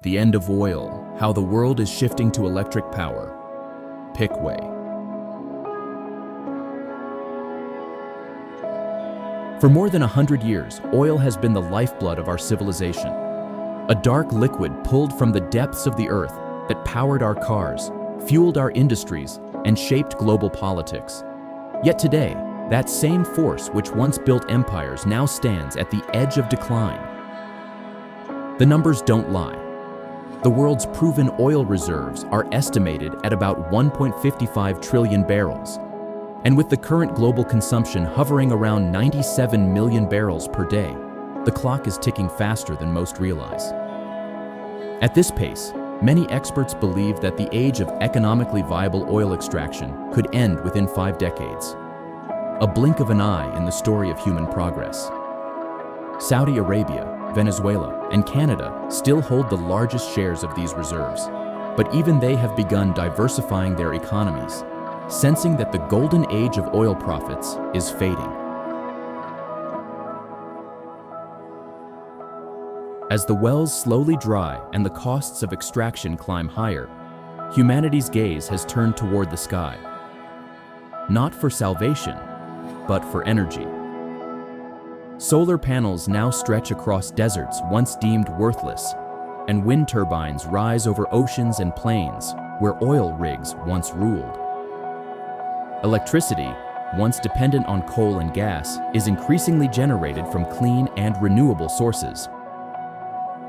The end of oil, how the world is shifting to electric power. Pick way. For more than 100 years, oil has been the lifeblood of our civilization. A dark liquid pulled from the depths of the earth that powered our cars, fueled our industries, and shaped global politics. Yet today, that same force which once built empires now stands at the edge of decline. The numbers don't lie. The world's proven oil reserves are estimated at about 1.55 trillion barrels. And with the current global consumption hovering around 97 million barrels per day, the clock is ticking faster than most realize. At this pace, many experts believe that the age of economically viable oil extraction could end within 5 decades. A blink of an eye in the story of human progress. Saudi Arabia, Venezuela, and Canada still hold the largest shares of these reserves, but even they have begun diversifying their economies, sensing that the golden age of oil profits is fading. As the wells slowly dry and the costs of extraction climb higher, humanity's gaze has turned toward the sky. Not for salvation, but for energy. Solar panels now stretch across deserts once deemed worthless, and wind turbines rise over oceans and plains where oil rigs once ruled. Electricity, once dependent on coal and gas, is increasingly generated from clean and renewable sources.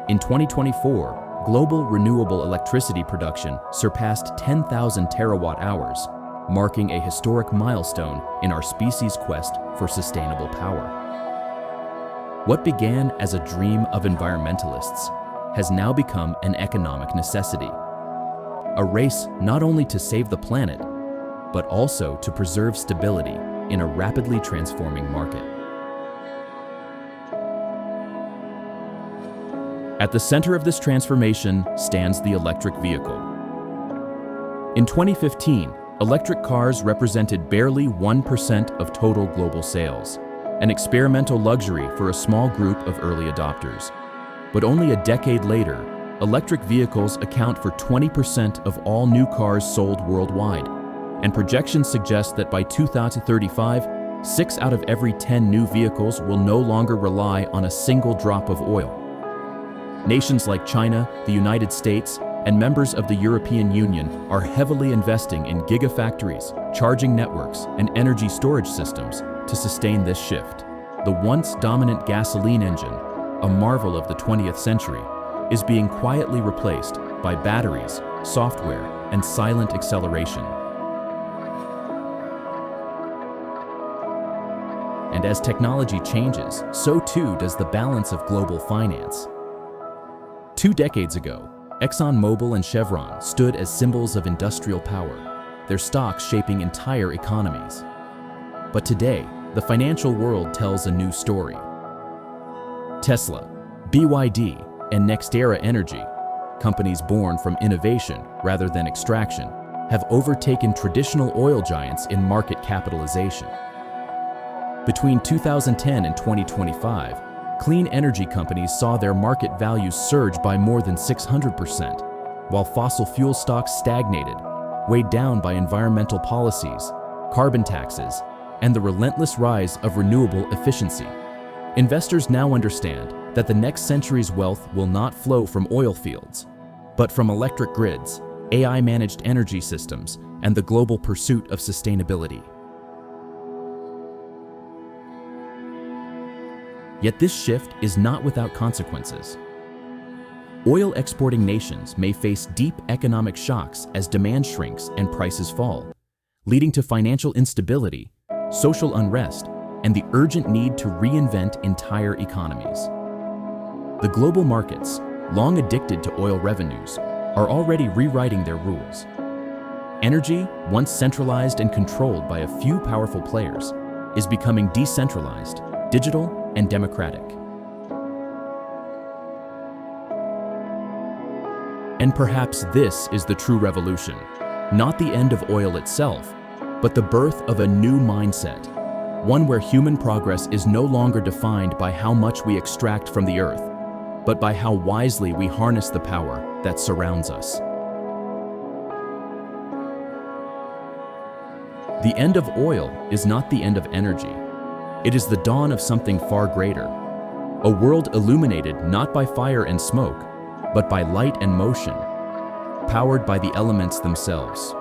In 2024, global renewable electricity production surpassed 10,000 terawatt-hours, marking a historic milestone in our species' quest for sustainable power. What began as a dream of environmentalists has now become an economic necessity. A race not only to save the planet, but also to preserve stability in a rapidly transforming market. At the center of this transformation stands the electric vehicle. In 2015, electric cars represented barely 1% of total global sales, an experimental luxury for a small group of early adopters. But only a decade later, electric vehicles account for 20% of all new cars sold worldwide, and projections suggest that by 2035, 6 out of every 10 new vehicles will no longer rely on a single drop of oil. Nations like China, the United States, and members of the European Union are heavily investing in gigafactories, charging networks, and energy storage systems to sustain this shift. The once dominant gasoline engine, a marvel of the 20th century, is being quietly replaced by batteries, software, and silent acceleration. And as technology changes, so too does the balance of global finance. 2 decades ago, ExxonMobil and Chevron stood as symbols of industrial power, their stocks shaping entire economies. But today, the financial world tells a new story. Tesla, BYD, and NextEra Energy, companies born from innovation rather than extraction, have overtaken traditional oil giants in market capitalization. Between 2010 and 2025, clean energy companies saw their market values surge by more than 600%, while fossil fuel stocks stagnated, weighed down by environmental policies, carbon taxes, and the relentless rise of renewable efficiency. Investors now understand that the next century's wealth will not flow from oil fields, but from electric grids, AI-managed energy systems, and the global pursuit of sustainability. Yet this shift is not without consequences. Oil exporting nations may face deep economic shocks as demand shrinks and prices fall, leading to financial instability, social unrest, and the urgent need to reinvent entire economies. The global markets, long addicted to oil revenues, are already rewriting their rules. Energy, once centralized and controlled by a few powerful players, is becoming decentralized, digital, and democratic. And perhaps this is the true revolution, not the end of oil itself, but the birth of a new mindset, one where human progress is no longer defined by how much we extract from the earth, but by how wisely we harness the power that surrounds us. The end of oil is not the end of energy. It is the dawn of something far greater, a world illuminated not by fire and smoke, but by light and motion, powered by the elements themselves.